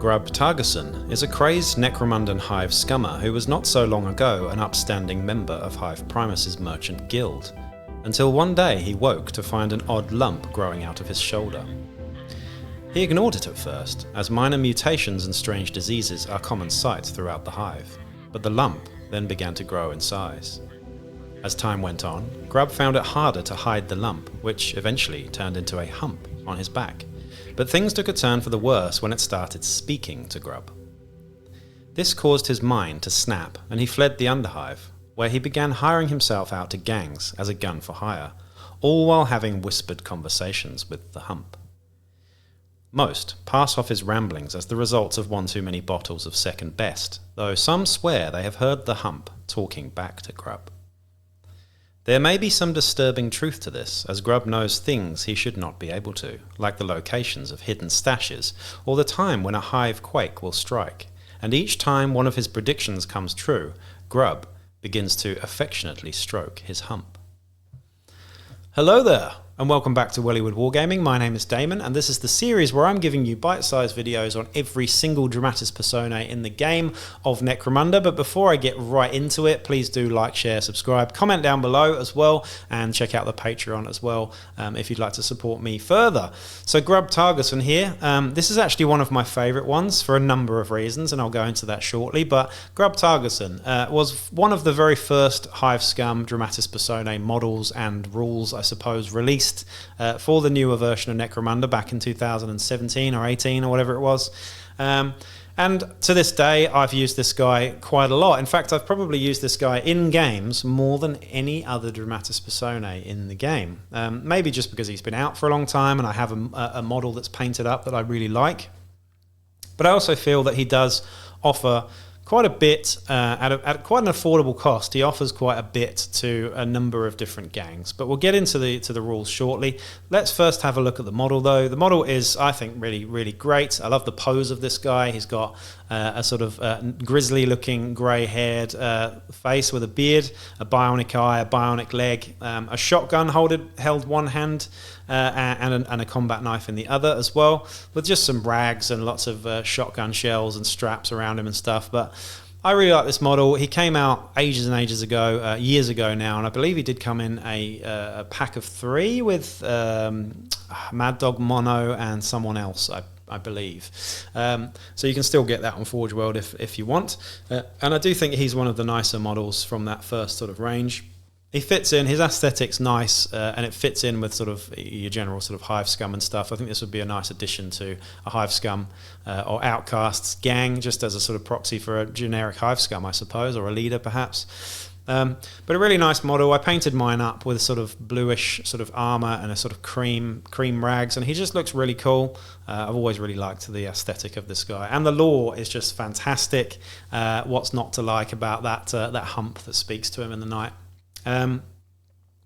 Grub Targason is a crazed Necromundan Hive scummer who was not so long ago an upstanding member of Hive Primus' merchant guild, until one day he woke to find an odd lump growing out of his shoulder. He ignored it at first, as minor mutations and strange diseases are common sight throughout the Hive, but the lump then began to grow in size. As time went on, Grub found it harder to hide the lump, which eventually turned into a hump on his back. But things took a turn for the worse when it started speaking to Grub. This caused his mind to snap, and he fled the Underhive, where he began hiring himself out to gangs as a gun for hire, all while having whispered conversations with the hump. Most pass off his ramblings as the result of one too many bottles of second best, though some swear they have heard the hump talking back to Grub. There may be some disturbing truth to this, as Grub knows things he should not be able to, like the locations of hidden stashes, or the time when a hive quake will strike, and each time one of his predictions comes true, Grub begins to affectionately stroke his hump. Hello there, and welcome back to Wellywood Wargaming. My name is Damon, and this is the series where I'm giving you bite-sized videos on every single Dramatis Personae in the game of Necromunda. But before I get right into it, please do like, share, subscribe, comment down below as well, and check out the Patreon as well if you'd like to support me further. So Grub Targason here. This is actually one of my favourite ones for a number of reasons, and I'll go into that shortly. But Grub Targason was one of the very first Hive Scum Dramatis Personae models and rules, I suppose, released for the newer version of Necromunda back in 2017 or 18 or whatever it was. And to this day, I've used this guy quite a lot. In fact, I've probably used this guy in games more than any other Dramatis Personae in the game. Maybe just because he's been out for a long time and I have a model that's painted up that I really like. But I also feel that he does offer quite a bit at quite an affordable cost. He offers quite a bit to a number of different gangs, but we'll get into the rules shortly. Let's first have a look at the model, though. The model is, I think, really great. I love the pose of this guy. He's got a sort of grisly-looking, grey-haired face with a beard, a bionic eye, a bionic leg, a shotgun held one hand, and a combat knife in the other as well, with just some rags and lots of shotgun shells and straps around him and stuff. But I really like this model. He came out ages and ages ago, years ago now, and I believe he did come in a pack of 3 with Mad Dog Mono and someone else, I believe. So you can still get that on Forge World if you want. And I do think he's one of the nicer models from that first sort of range. He fits in, his aesthetic's nice, and it fits in with sort of your general sort of Hive Scum and stuff. I think this would be a nice addition to a Hive Scum or Outcasts gang, just as a sort of proxy for a generic Hive Scum, I suppose, or a leader perhaps. But a really nice model. I painted mine up with sort of bluish sort of armour and a sort of cream rags, and he just looks really cool. I've always really liked the aesthetic of this guy, and the lore is just fantastic. What's not to like about that hump that speaks to him in the night?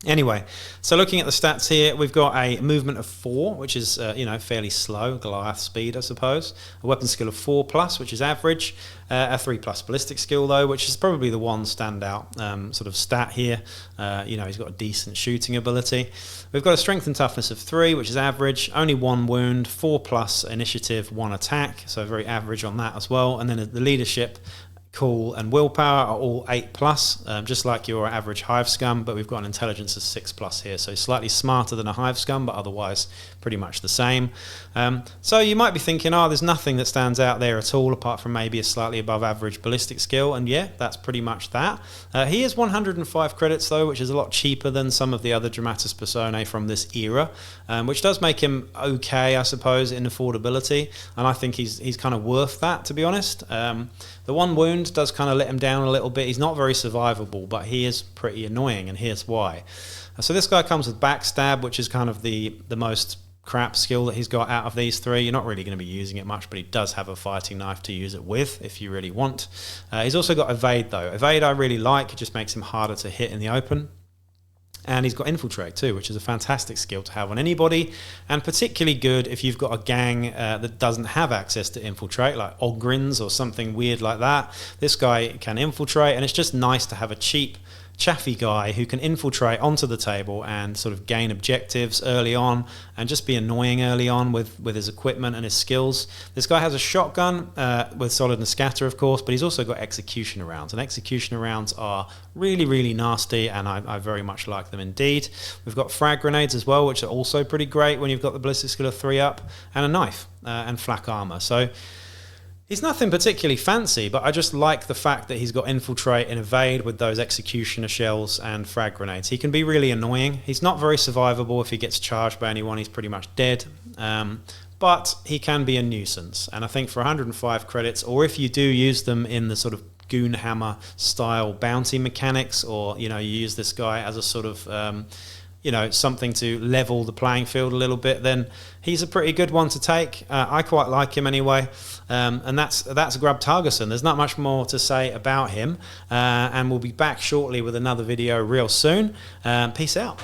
Anyway, so looking at the stats here, we've got a movement of 4, which is fairly slow, Goliath speed, I suppose. A weapon skill of 4+, which is average. A 3+ ballistic skill, though, which is probably the one standout sort of stat here. He's got a decent shooting ability. We've got a strength and toughness of 3, which is average. Only 1 wound, 4+ initiative, 1 attack, so very average on that as well. And then the leadership, cool, and willpower are all 8+, just like your average Hive Scum, but we've got an intelligence of 6+ here, so slightly smarter than a Hive Scum, but otherwise pretty much the same. So you might be thinking, there's nothing that stands out there at all, apart from maybe a slightly above average ballistic skill, and yeah, that's pretty much that. He is 105 credits, though, which is a lot cheaper than some of the other Dramatis Personae from this era, which does make him okay, I suppose, in affordability, and I think he's kind of worth that, to be honest. The 1 wound does kind of let him down a little bit. He's not very survivable, but he is pretty annoying, and here's why. So this guy comes with Backstab, which is kind of the most crap skill that he's got out of these 3. You're not really going to be using it much, but he does have a fighting knife to use it with if you really want. He's also got Evade, though. Evade I really like. It just makes him harder to hit in the open. And he's got Infiltrate too, which is a fantastic skill to have on anybody, and particularly good if you've got a gang that doesn't have access to Infiltrate, like Ogryns or something weird like that. This guy can infiltrate, and it's just nice to have a cheap chaffy guy who can infiltrate onto the table and sort of gain objectives early on and just be annoying early on with his equipment and his skills. This guy has a shotgun with solid and scatter, of course, but he's also got executioner rounds, and executioner rounds are really, really nasty, and I very much like them indeed. We've got frag grenades as well, which are also pretty great when you've got the ballistic skill of 3 up, and a knife and flak armor. So he's nothing particularly fancy, but I just like the fact that he's got infiltrate and evade with those executioner shells and frag grenades. He can be really annoying. He's not very survivable. If he gets charged by anyone, he's pretty much dead. But he can be a nuisance. And I think for 105 credits, or if you do use them in the sort of Goonhammer style bounty mechanics, or, you know, you use this guy as a sort of something to level the playing field a little bit, then he's a pretty good one to take. I quite like him anyway, and that's Grub Targarson. There's not much more to say about him, and we'll be back shortly with another video real soon. Peace out.